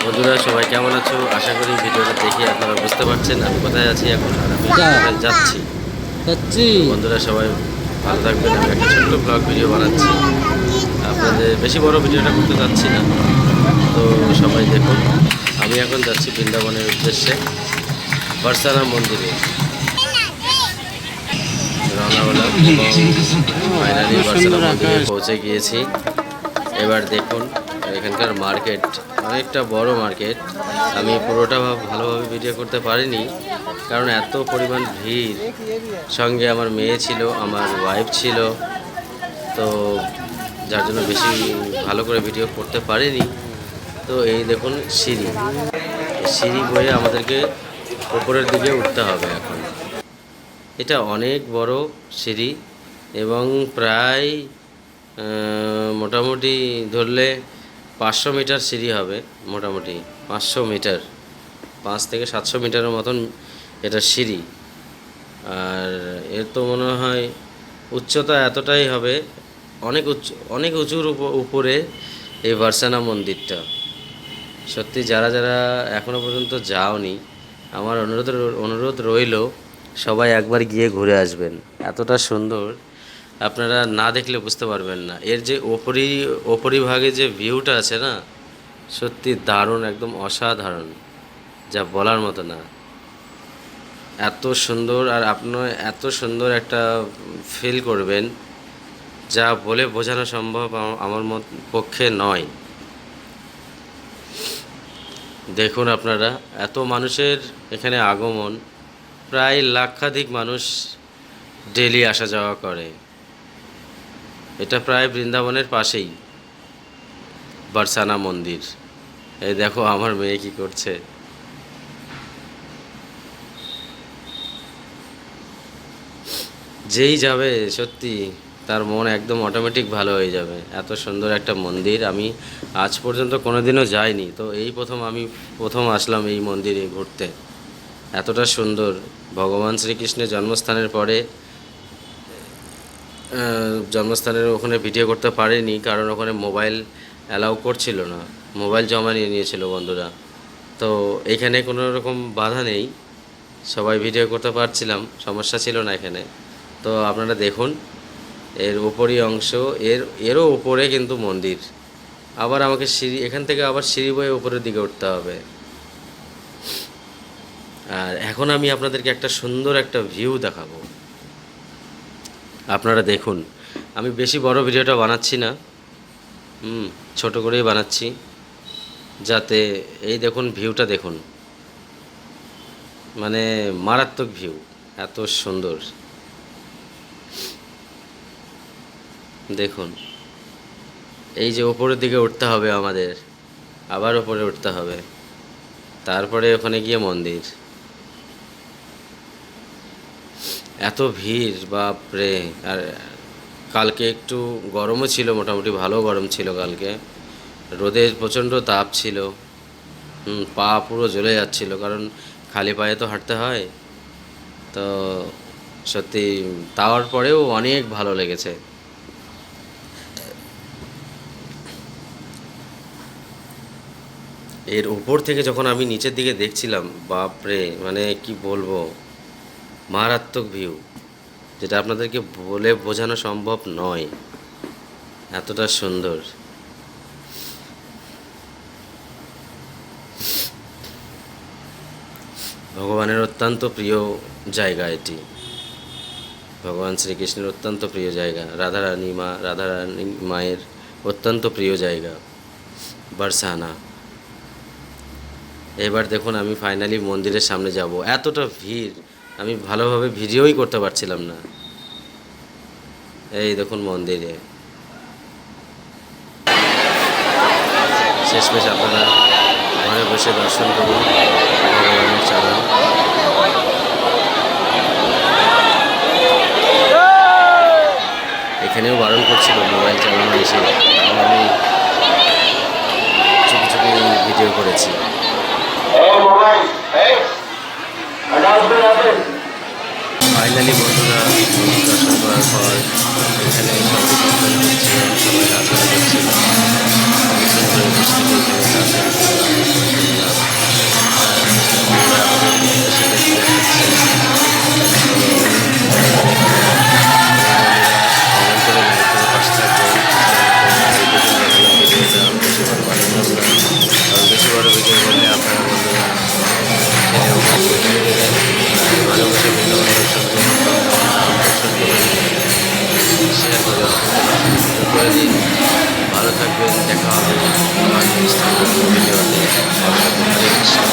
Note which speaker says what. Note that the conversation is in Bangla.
Speaker 1: বন্ধুরা সবাই কেমন আছো? আশা করি ভিডিওটা দেখে আপনারা বুঝতে পারছেন আমি কোথায় আছি এখন, আর আমি কোথায় যাচ্ছি। বন্ধুরা সবাই ভালো থাকবেন। আমি একটা ছোট্ট ব্লগ ভিডিও বানাচ্ছি, আপনাদের বেশি বড় ভিডিওটা করতে যাচ্ছি না। তো সবাই দেখুন, আমি এখন যাচ্ছি বৃন্দাবনের উদ্দেশ্যে, বর্ষানা মন্দিরে রওনা হলাম এবং ফাইনালি বর্ষানা মন্দিরে পৌঁছে গিয়েছি। এবার দেখুন এখানকার মার্কেট অনেকটা বড় মার্কেট। আমি পুরোটা ভালোভাবে ভিডিও করতে পারিনি, কারণ এত পরিমাণ ভিড়। সঙ্গে আমার মেয়ে ছিল, আমার ওয়াইফ ছিল, তো যার জন্য বেশি ভালো করে ভিডিও করতে পারিনি। তো এই দেখুন সিঁড়ি, সিঁড়ি বয়ে আমাদেরকে উপরের দিকে উঠতে হবে এখন। এটা অনেক বড় সিঁড়ি এবং প্রায় মোটামুটি ধরলে 500 মিটার সিঁড়ি হবে, মোটামুটি 500 মিটার, 5 থেকে 700 মিটারের মতন এটা সিঁড়ি। আর এর তো মনে হয় উচ্চতা এতটাই হবে, অনেক উঁচুর উপরে এই ভার্সানা মন্দিরটা। সত্যি যারা যারা এখনও পর্যন্ত যাওনি, আমার অনুরোধ রইল সবাই একবার গিয়ে ঘুরে আসবেন। এতটা সুন্দর, আপনারা না দেখলে বুঝতে পারবেন না। এর যে ওপরিভাগে যে ভিউটা আছে না, সত্যি দারুণ, একদম অসাধারণ, যা বলার মতো না। এত সুন্দর, আর আপনার এত সুন্দর একটা ফিল করবেন যা বলে বোঝানো সম্ভব আমার পক্ষে নয়। দেখুন আপনারা, এত মানুষের এখানে আগমন, প্রায় লাক্ষাধিক মানুষ ডেলি আসা যাওয়া করে। এটা প্রায় বৃন্দাবনের পাশেই বর্ষানা মন্দির। এই দেখো আমার মেয়ে কি করছে। যেই যাবে সত্যি তার মন একদম অটোমেটিক ভালো হয়ে যাবে। এত সুন্দর একটা মন্দির আমি আজ পর্যন্ত কোনোদিনও যাইনি, তো এই আমি প্রথম আসলাম এই মন্দিরে ঘুরতে। এতটা সুন্দর, ভগবান শ্রীকৃষ্ণের জন্মস্থানের পরে জন্মস্থানের ওখানে ভিডিও করতে পারিনি, কারণ ওখানে মোবাইল অ্যালাউ করছিল না, মোবাইল জমা নিয়ে নিয়েছিল বন্ধুরা। তো এখানে কোনো রকম বাধা নেই, সবাই ভিডিও করতে পারছিলাম, সমস্যা ছিল না এখানে। তো আপনারা দেখুন এর উপরি অংশ, এরও উপরে কিন্তু মন্দির। আবার আমাকে সিঁড়ি, এখান থেকে আবার সিঁড়ি বয়ে উপরের দিকে উঠতে হবে। আর এখন আমি আপনাদেরকে একটা সুন্দর একটা ভিউ দেখাবো, আপনারা দেখুন। আমি বেশি বড় ভিডিওটা বানাচ্ছি না, ছোট করেই বানাচ্ছি, যাতে এই দেখুন ভিউটা দেখুন, মানে মারাত্মক ভিউ, এত সুন্দর। দেখুন এই যে উপরের দিকে উঠতে হবে আমাদের, আবার উপরে উঠতে হবে, তারপরে ওখানে গিয়ে মন্দির। এত ভিড়, বাপরে! আর কালকে একটু গরমও ছিল, মোটামুটি ভালো গরম ছিল কালকে, রোদের প্রচণ্ড তাপ ছিল। পা পুরো জ্বলে যাচ্ছিল, কারণ খালি পায়ে তো হাঁটতে হয়। তো সত্যি তাওয়ার পরেও অনেক ভালো লেগেছে। এর উপর থেকে যখন আমি নিচের দিকে দেখছিলাম, বাপরে, মানে কি বলবো, মারাত্মক ভিউ, যেটা আপনাদেরকে বলে বোঝানো সম্ভব নয়, এতটা সুন্দর। ভগবানের অত্যন্ত প্রিয় জায়গা এটি, ভগবান শ্রীকৃষ্ণের অত্যন্ত প্রিয় জায়গা, রাধারানী মায়ের অত্যন্ত প্রিয় জায়গা বর্ষানা। এবার দেখুন আমি ফাইনালি মন্দিরের সামনে যাব। এতটা ভিড়, আমি ভালোভাবে ভিডিওই করতে পারছিলাম না। এই দেখুন মন্দিরে শেষমেশ আপনারা ঘরে বসে দর্শন করুন ভগবানের চরণ। এখানেও বারণ করছিল মোবাইল চালানো এসে, আমি চুপি চুপি ভিডিও করেছি। ফাইনালি বন্ধুরা দর্শন করার পর এখানে সবাই দর্শন করছে, সবাই নাচগান করছিল, আমি সুন্দর উপস্থিত এখানে নাচগান করলাম। শেয়ার করে করে দিন। ভালো থাকবেন, দেখা হবে আবার নেক্সট ভিডিওতে। ভালো থাকবেন। হরে কৃষ্ণ।